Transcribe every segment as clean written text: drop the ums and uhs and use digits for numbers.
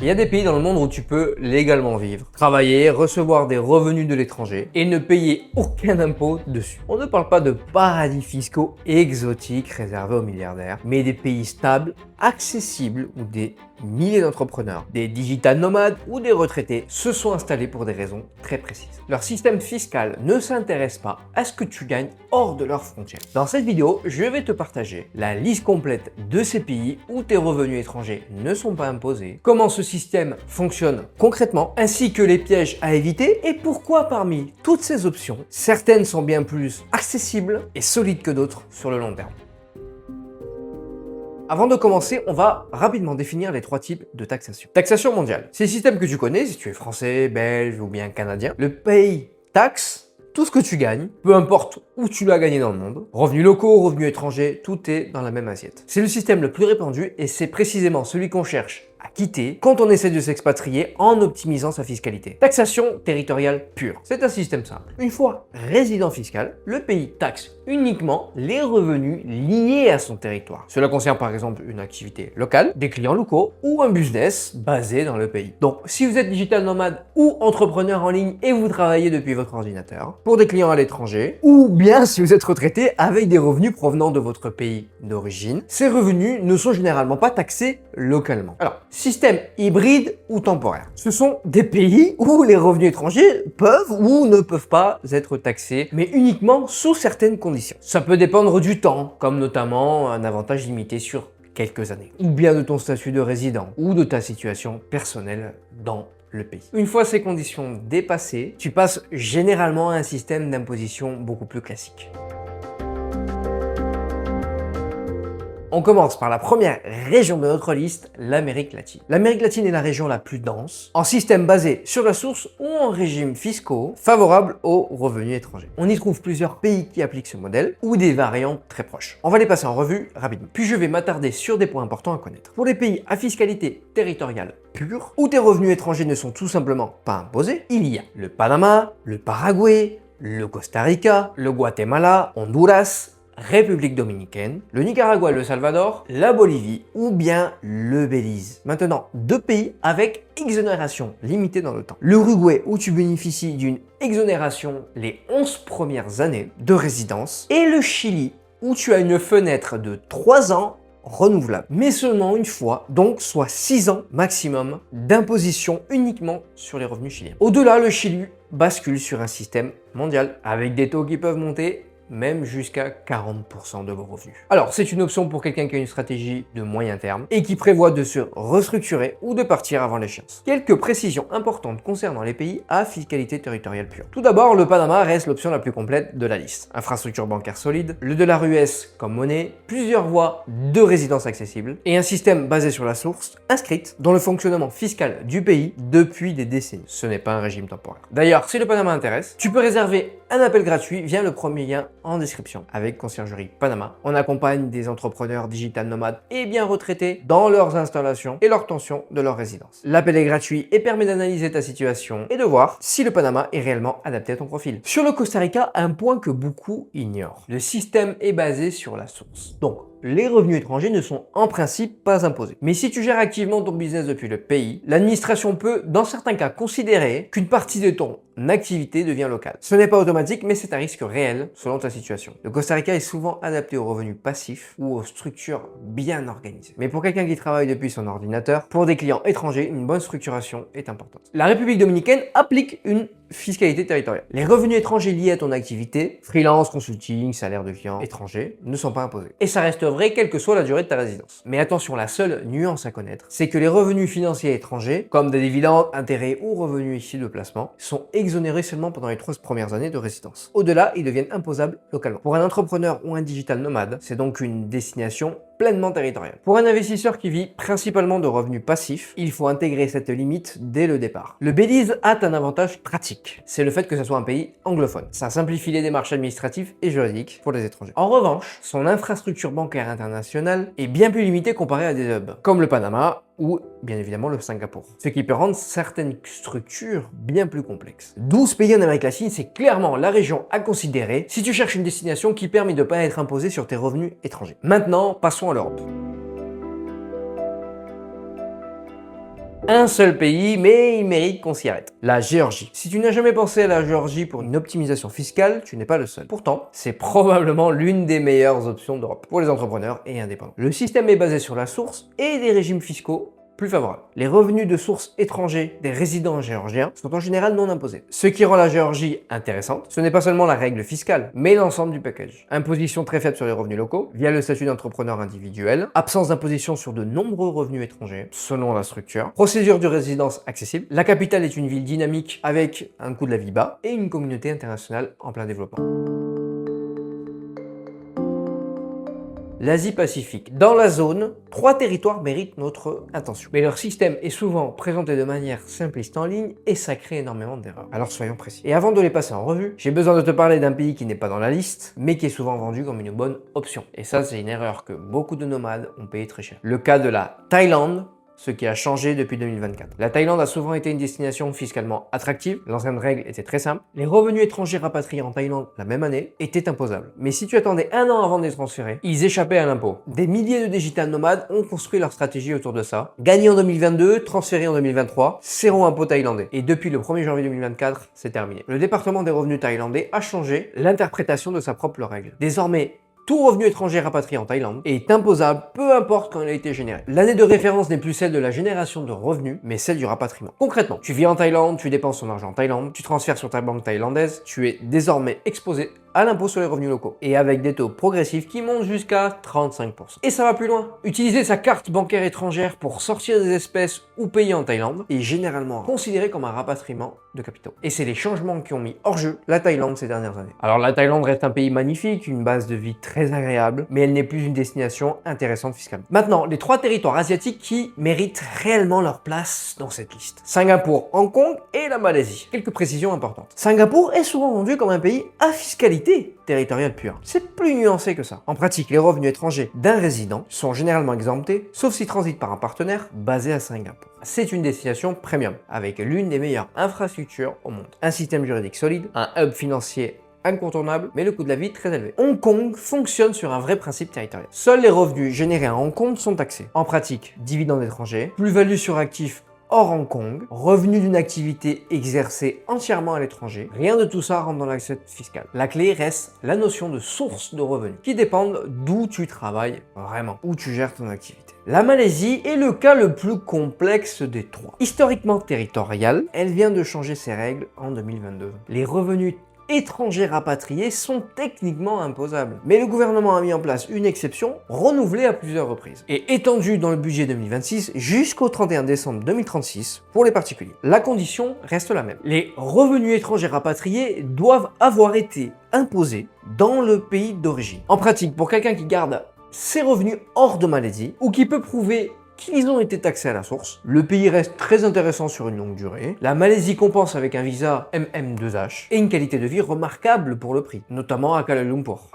Il y a des pays dans le monde où tu peux légalement vivre, travailler, recevoir des revenus de l'étranger et ne payer aucun impôt dessus. On ne parle pas de paradis fiscaux exotiques réservés aux milliardaires, mais des pays stables, accessibles où des milliers d'entrepreneurs, des digital nomades ou des retraités se sont installés pour des raisons très précises. Leur système fiscal ne s'intéresse pas à ce que tu gagnes hors de leurs frontières. Dans cette vidéo, je vais te partager la liste complète de ces pays où tes revenus étrangers ne sont pas imposés, comment ce système fonctionne concrètement, ainsi que les pièges à éviter et pourquoi parmi toutes ces options, certaines sont bien plus accessibles et solides que d'autres sur le long terme. Avant de commencer, on va rapidement définir les trois types de taxation. Taxation mondiale, c'est le système que tu connais si tu es français, belge ou bien canadien. Le pays taxe tout ce que tu gagnes, peu importe où tu l'as gagné dans le monde. Revenus locaux, revenus étrangers, tout est dans la même assiette. C'est le système le plus répandu et c'est précisément celui qu'on cherche à quitter quand on essaie de s'expatrier en optimisant sa fiscalité. Taxation territoriale pure. C'est un système simple. Une fois résident fiscal, le pays taxe uniquement les revenus liés à son territoire. Cela concerne par exemple une activité locale, des clients locaux ou un business basé dans le pays. Donc, si vous êtes digital nomade ou entrepreneur en ligne et vous travaillez depuis votre ordinateur, pour des clients à l'étranger, ou bien si vous êtes retraité avec des revenus provenant de votre pays d'origine, ces revenus ne sont généralement pas taxés localement. Alors, système hybride ou temporaire. Ce sont des pays où les revenus étrangers peuvent ou ne peuvent pas être taxés, mais uniquement sous certaines conditions. Ça peut dépendre du temps, comme notamment un avantage limité sur quelques années, ou bien de ton statut de résident, ou de ta situation personnelle dans le pays. Une fois ces conditions dépassées, tu passes généralement à un système d'imposition beaucoup plus classique. On commence par la première région de notre liste, l'Amérique latine. L'Amérique latine est la région la plus dense, en système basé sur la source ou en régime fiscaux favorables aux revenus étrangers. On y trouve plusieurs pays qui appliquent ce modèle ou des variantes très proches. On va les passer en revue rapidement. Puis je vais m'attarder sur des points importants à connaître. Pour les pays à fiscalité territoriale pure, où tes revenus étrangers ne sont tout simplement pas imposés, il y a le Panama, le Paraguay, le Costa Rica, le Guatemala, Honduras, République dominicaine, le Nicaragua et le Salvador, la Bolivie ou bien le Belize. Maintenant, deux pays avec exonération limitée dans le temps. L'Uruguay où tu bénéficies d'une exonération les 11 premières années de résidence et le Chili où tu as une fenêtre de 3 ans renouvelable, mais seulement une fois, donc soit 6 ans maximum d'imposition uniquement sur les revenus chiliens. Au-delà, le Chili bascule sur un système mondial avec des taux qui peuvent monter même jusqu'à 40% de vos revenus. Alors, c'est une option pour quelqu'un qui a une stratégie de moyen terme et qui prévoit de se restructurer ou de partir avant l'échéance. Quelques précisions importantes concernant les pays à fiscalité territoriale pure. Tout d'abord, le Panama reste l'option la plus complète de la liste. Infrastructure bancaire solide, le dollar US comme monnaie, plusieurs voies de résidence accessibles et un système basé sur la source inscrite dans le fonctionnement fiscal du pays depuis des décennies. Ce n'est pas un régime temporaire. D'ailleurs, si le Panama intéresse, tu peux réserver un appel gratuit via le premier lien en description avec Conciergerie Panama. On accompagne des entrepreneurs digital nomades et bien retraités dans leurs installations et l'obtention de leur résidence. L'appel est gratuit et permet d'analyser ta situation et de voir si le Panama est réellement adapté à ton profil. Sur le Costa Rica, un point que beaucoup ignorent. Le système est basé sur la source. Donc, les revenus étrangers ne sont en principe pas imposés. Mais si tu gères activement ton business depuis le pays, l'administration peut, dans certains cas, considérer qu'une partie de ton activité devient locale. Ce n'est pas automatique, mais c'est un risque réel selon ta situation. Le Costa Rica est souvent adapté aux revenus passifs ou aux structures bien organisées. Mais pour quelqu'un qui travaille depuis son ordinateur, pour des clients étrangers, une bonne structuration est importante. La République dominicaine applique une fiscalité territoriale. Les revenus étrangers liés à ton activité, freelance, consulting, salaire de clients étrangers, ne sont pas imposés. Et ça reste vrai quelle que soit la durée de ta résidence. Mais attention, la seule nuance à connaître, c'est que les revenus financiers étrangers, comme des dividendes, intérêts ou revenus issus de placement, sont exonérés seulement pendant les 3 premières années de résidence. Au-delà, ils deviennent imposables localement. Pour un entrepreneur ou un digital nomade, c'est donc une destination pleinement territoriale. Pour un investisseur qui vit principalement de revenus passifs, il faut intégrer cette limite dès le départ. Le Belize a un avantage pratique, c'est le fait que ce soit un pays anglophone. Ça simplifie les démarches administratives et juridiques pour les étrangers. En revanche, son infrastructure bancaire internationale est bien plus limitée comparée à des hubs, comme le Panama ou bien évidemment le Singapour, ce qui peut rendre certaines structures bien plus complexes. 12 pays en Amérique latine, c'est clairement la région à considérer si tu cherches une destination qui permet de ne pas être imposé sur tes revenus étrangers. Maintenant, passons à l'Europe. Un seul pays, mais il mérite qu'on s'y arrête. La Géorgie. Si tu n'as jamais pensé à la Géorgie pour une optimisation fiscale, tu n'es pas le seul. Pourtant, c'est probablement l'une des meilleures options d'Europe pour les entrepreneurs et indépendants. Le système est basé sur la source et des régimes fiscaux plus favorable. Les revenus de sources étrangers des résidents géorgiens sont en général non imposés. Ce qui rend la Géorgie intéressante, ce n'est pas seulement la règle fiscale, mais l'ensemble du package. Imposition très faible sur les revenus locaux, via le statut d'entrepreneur individuel, absence d'imposition sur de nombreux revenus étrangers, selon la structure, procédure de résidence accessible, la capitale est une ville dynamique avec un coût de la vie bas et une communauté internationale en plein développement. L'Asie-Pacifique. Dans la zone, 3 territoires méritent notre attention. Mais leur système est souvent présenté de manière simpliste en ligne et ça crée énormément d'erreurs. Alors soyons précis. Et avant de les passer en revue, j'ai besoin de te parler d'un pays qui n'est pas dans la liste, mais qui est souvent vendu comme une bonne option. Et ça, c'est une erreur que beaucoup de nomades ont payé très cher. Le cas de la Thaïlande, ce qui a changé depuis 2024. La Thaïlande a souvent été une destination fiscalement attractive. L'ancienne règle était très simple. Les revenus étrangers rapatriés en Thaïlande la même année étaient imposables. Mais si tu attendais un an avant de les transférer, ils échappaient à l'impôt. Des milliers de digital nomades ont construit leur stratégie autour de ça. Gagné en 2022, transféré en 2023, zéro impôt thaïlandais. Et depuis le 1er janvier 2024, c'est terminé. Le département des revenus thaïlandais a changé l'interprétation de sa propre règle. Désormais, tout revenu étranger rapatrié en Thaïlande est imposable, peu importe quand il a été généré. L'année de référence n'est plus celle de la génération de revenus, mais celle du rapatriement. Concrètement, tu vis en Thaïlande, tu dépenses ton argent en Thaïlande, tu transfères sur ta banque thaïlandaise, tu es désormais exposé à l'impôt sur les revenus locaux, et avec des taux progressifs qui montent jusqu'à 35%. Et ça va plus loin. Utiliser sa carte bancaire étrangère pour sortir des espèces ou payer en Thaïlande est généralement considéré comme un rapatriement de capitaux. Et c'est les changements qui ont mis hors jeu la Thaïlande ces dernières années. Alors la Thaïlande reste un pays magnifique, une base de vie très agréable, mais elle n'est plus une destination intéressante fiscalement. Maintenant, les 3 territoires asiatiques qui méritent réellement leur place dans cette liste. Singapour, Hong Kong et la Malaisie. Quelques précisions importantes. Singapour est souvent vendu comme un pays à fiscalité territoriale pure. C'est plus nuancé que ça. En pratique, les revenus étrangers d'un résident sont généralement exemptés, sauf s'ils transitent par un partenaire basé à Singapour. C'est une destination premium, avec l'une des meilleures infrastructures au monde. Un système juridique solide, un hub financier incontournable, mais le coût de la vie très élevé. Hong Kong fonctionne sur un vrai principe territorial. Seuls les revenus générés à Hong Kong sont taxés. En pratique, dividendes étrangers, plus-value sur actifs hors Hong Kong, revenus d'une activité exercée entièrement à l'étranger, rien de tout ça rentre dans l'assiette fiscale. La clé reste la notion de source de revenus, qui dépendent d'où tu travailles vraiment, où tu gères ton activité. La Malaisie est le cas le plus complexe des 3. Historiquement territoriale, elle vient de changer ses règles en 2022. Les revenus étrangers rapatriés sont techniquement imposables. Mais le gouvernement a mis en place une exception renouvelée à plusieurs reprises et étendue dans le budget 2026 jusqu'au 31 décembre 2036 pour les particuliers. La condition reste la même. Les revenus étrangers rapatriés doivent avoir été imposés dans le pays d'origine. En pratique, pour quelqu'un qui garde ses revenus hors de Malaisie ou qui peut prouver qu'ils ont été taxés à la source. Le pays reste très intéressant sur une longue durée. La Malaisie compense avec un visa MM2H et une qualité de vie remarquable pour le prix, notamment à Kuala Lumpur.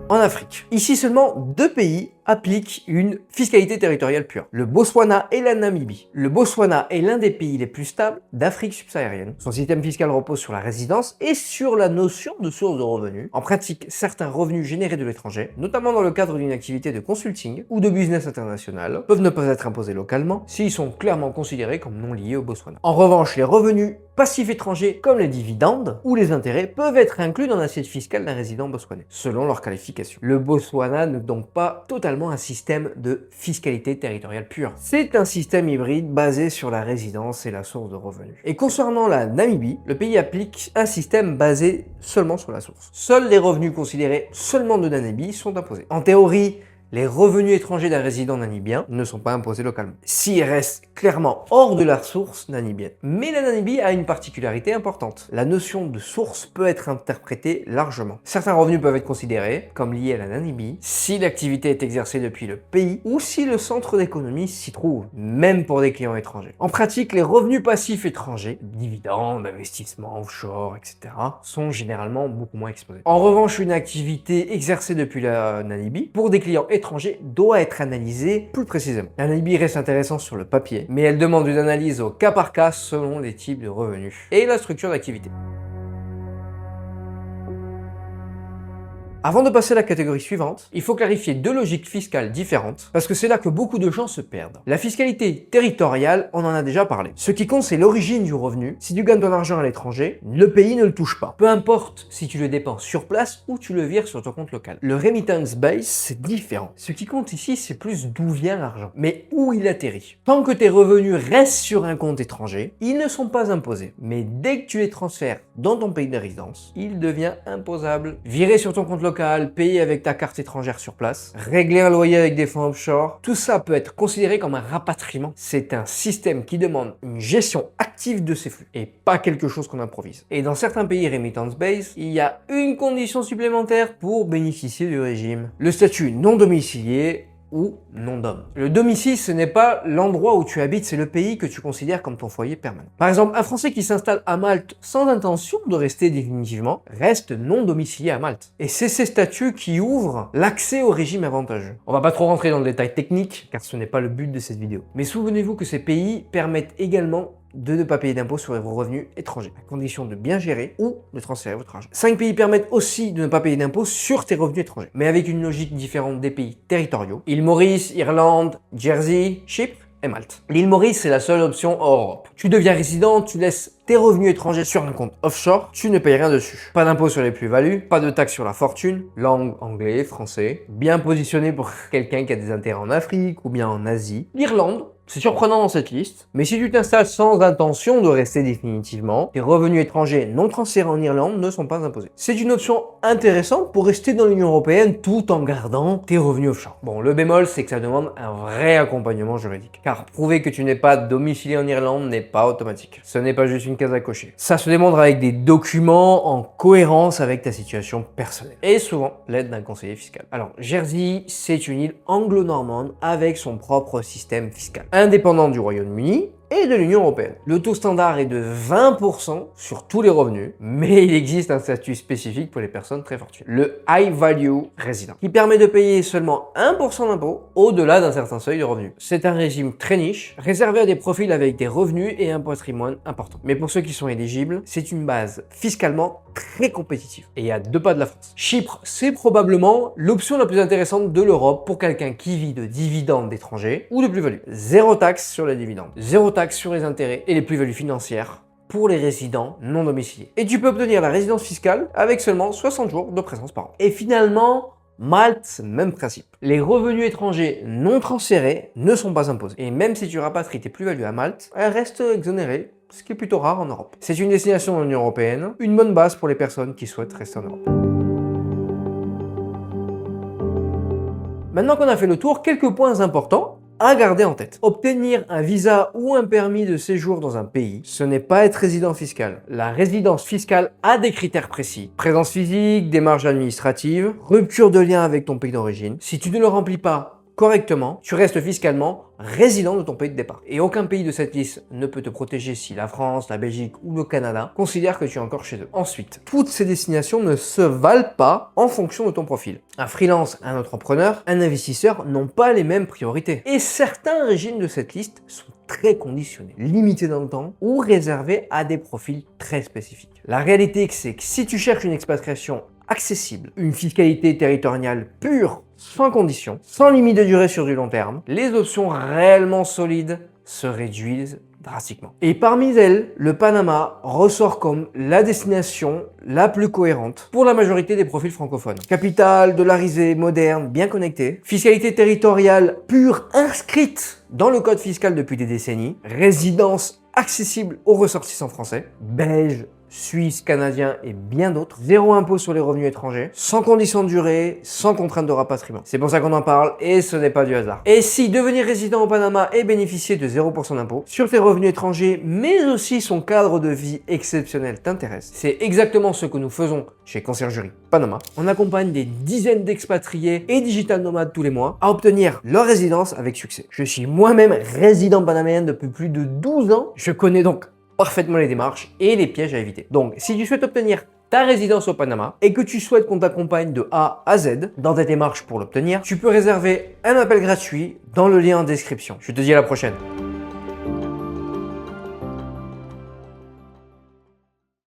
En Afrique. Ici seulement 2 pays appliquent une fiscalité territoriale pure, le Botswana et la Namibie. Le Botswana est l'un des pays les plus stables d'Afrique subsaharienne. Son système fiscal repose sur la résidence et sur la notion de source de revenus. En pratique, certains revenus générés de l'étranger, notamment dans le cadre d'une activité de consulting ou de business international, peuvent ne pas être imposés localement s'ils sont clairement considérés comme non liés au Botswana. En revanche, les revenus passifs étrangers comme les dividendes ou les intérêts peuvent être inclus dans l'assiette fiscale d'un résident botswanais, selon leur qualification. Le Botswana n'est donc pas totalement un système de fiscalité territoriale pure. C'est un système hybride basé sur la résidence et la source de revenus. Et concernant la Namibie, le pays applique un système basé seulement sur la source. Seuls les revenus considérés seulement de Namibie sont imposés. En théorie, les revenus étrangers d'un résident namibien ne sont pas imposés localement, s'ils restent clairement hors de la source namibienne. Mais la Namibie a une particularité importante. La notion de source peut être interprétée largement. Certains revenus peuvent être considérés comme liés à la Namibie si l'activité est exercée depuis le pays ou si le centre d'économie s'y trouve, même pour des clients étrangers. En pratique, les revenus passifs étrangers, dividendes, investissements, offshore, etc., sont généralement beaucoup moins exposés. En revanche, une activité exercée depuis la Namibie pour des clients étranger doit être analysée plus précisément. La Namibie reste intéressante sur le papier, mais elle demande une analyse au cas par cas selon les types de revenus et la structure d'activité. Avant de passer à la catégorie suivante, il faut clarifier deux logiques fiscales différentes, parce que c'est là que beaucoup de gens se perdent. La fiscalité territoriale, on en a déjà parlé. Ce qui compte, c'est l'origine du revenu. Si tu gagnes ton argent à l'étranger, le pays ne le touche pas. Peu importe si tu le dépenses sur place ou tu le vires sur ton compte local. Le remittance base, c'est différent. Ce qui compte ici, c'est plus d'où vient l'argent, mais où il atterrit. Tant que tes revenus restent sur un compte étranger, ils ne sont pas imposés. Mais dès que tu les transfères dans ton pays de résidence, il devient imposable. Virer sur ton compte local, payer avec ta carte étrangère sur place, régler un loyer avec des fonds offshore, tout ça peut être considéré comme un rapatriement. C'est un système qui demande une gestion active de ces flux et pas quelque chose qu'on improvise. Et dans certains pays remittance base, il y a une condition supplémentaire pour bénéficier du régime. Le statut non domicilié ou non-dom. Le domicile, ce n'est pas l'endroit où tu habites, c'est le pays que tu considères comme ton foyer permanent. Par exemple, un Français qui s'installe à Malte sans intention de rester définitivement reste non domicilié à Malte. Et c'est ces statuts qui ouvrent l'accès au régime avantageux. On va pas trop rentrer dans le détail technique, car ce n'est pas le but de cette vidéo. Mais souvenez-vous que ces pays permettent également de ne pas payer d'impôts sur vos revenus étrangers, à condition de bien gérer ou de transférer votre argent. 5 pays permettent aussi de ne pas payer d'impôts sur tes revenus étrangers, mais avec une logique différente des pays territoriaux. Île Maurice, Irlande, Jersey, Chypre et Malte. L'île Maurice, c'est la seule option hors Europe. Tu deviens résident, tu laisses tes revenus étrangers sur un compte offshore, tu ne payes rien dessus. Pas d'impôt sur les plus-values, pas de taxes sur la fortune, langue anglais, français, bien positionné pour quelqu'un qui a des intérêts en Afrique ou bien en Asie. L'Irlande, c'est surprenant dans cette liste, mais si tu t'installes sans intention de rester définitivement, tes revenus étrangers non transférés en Irlande ne sont pas imposés. C'est une option intéressante pour rester dans l'Union européenne tout en gardant tes revenus offshore. Bon, le bémol, c'est que ça demande un vrai accompagnement juridique, car prouver que tu n'es pas domicilié en Irlande n'est pas automatique. Ce n'est pas juste une case à cocher. Ça se démontre avec des documents en cohérence avec ta situation personnelle, et souvent l'aide d'un conseiller fiscal. Alors, Jersey, c'est une île anglo-normande avec son propre système fiscal, indépendant du Royaume-Uni et de l'Union européenne. Le taux standard est de 20% sur tous les revenus, mais il existe un statut spécifique pour les personnes très fortunées, le High Value Resident, qui permet de payer seulement 1% d'impôt au-delà d'un certain seuil de revenus. C'est un régime très niche, réservé à des profils avec des revenus et un patrimoine important. Mais pour ceux qui sont éligibles, c'est une base fiscalement très compétitive et à 2 pas de la France. Chypre, c'est probablement l'option la plus intéressante de l'Europe pour quelqu'un qui vit de dividendes d'étrangers ou de plus-value. Zéro taxe sur les dividendes, zéro taxe sur les intérêts et les plus-values financières pour les résidents non domiciliés. Et tu peux obtenir la résidence fiscale avec seulement 60 jours de présence par an. Et finalement, Malte, même principe. Les revenus étrangers non transférés ne sont pas imposés. Et même si tu rapatries tes plus-values à Malte, elles restent exonérées, ce qui est plutôt rare en Europe. C'est une destination dans l'Union européenne, une bonne base pour les personnes qui souhaitent rester en Europe. Maintenant qu'on a fait le tour, quelques points importants à garder en tête. Obtenir un visa ou un permis de séjour dans un pays, ce n'est pas être résident fiscal. La résidence fiscale a des critères précis. Présence physique, démarches administratives, rupture de lien avec ton pays d'origine. Si tu ne le remplis pas correctement, tu restes fiscalement résident de ton pays de départ. Et aucun pays de cette liste ne peut te protéger si la France, la Belgique ou le Canada considèrent que tu es encore chez eux. Ensuite, toutes ces destinations ne se valent pas en fonction de ton profil. Un freelance, un entrepreneur, un investisseur n'ont pas les mêmes priorités. Et certains régimes de cette liste sont très conditionnés, limités dans le temps ou réservés à des profils très spécifiques. La réalité, c'est que si tu cherches une expatriation accessible, une fiscalité territoriale pure, sans condition, sans limite de durée sur du long terme, les options réellement solides se réduisent drastiquement. Et parmi elles, le Panama ressort comme la destination la plus cohérente pour la majorité des profils francophones. Capitale dollarisée, moderne, bien connectée, fiscalité territoriale pure inscrite dans le code fiscal depuis des décennies, résidence accessible aux ressortissants français, belges, suisse, canadien et bien d'autres. Zéro impôt sur les revenus étrangers, sans condition de durée, sans contrainte de rapatriement. C'est pour ça qu'on en parle et ce n'est pas du hasard. Et si devenir résident au Panama et bénéficier de 0% d'impôt sur tes revenus étrangers, mais aussi son cadre de vie exceptionnel t'intéresse, c'est exactement ce que nous faisons chez Conciergerie Panama. On accompagne des dizaines d'expatriés et digital nomades tous les mois à obtenir leur résidence avec succès. Je suis moi-même résident panaméen depuis plus de 12 ans. Je connais donc parfaitement les démarches et les pièges à éviter. Donc, si tu souhaites obtenir ta résidence au Panama et que tu souhaites qu'on t'accompagne de A à Z dans tes démarches pour l'obtenir, tu peux réserver un appel gratuit dans le lien en description. Je te dis à la prochaine.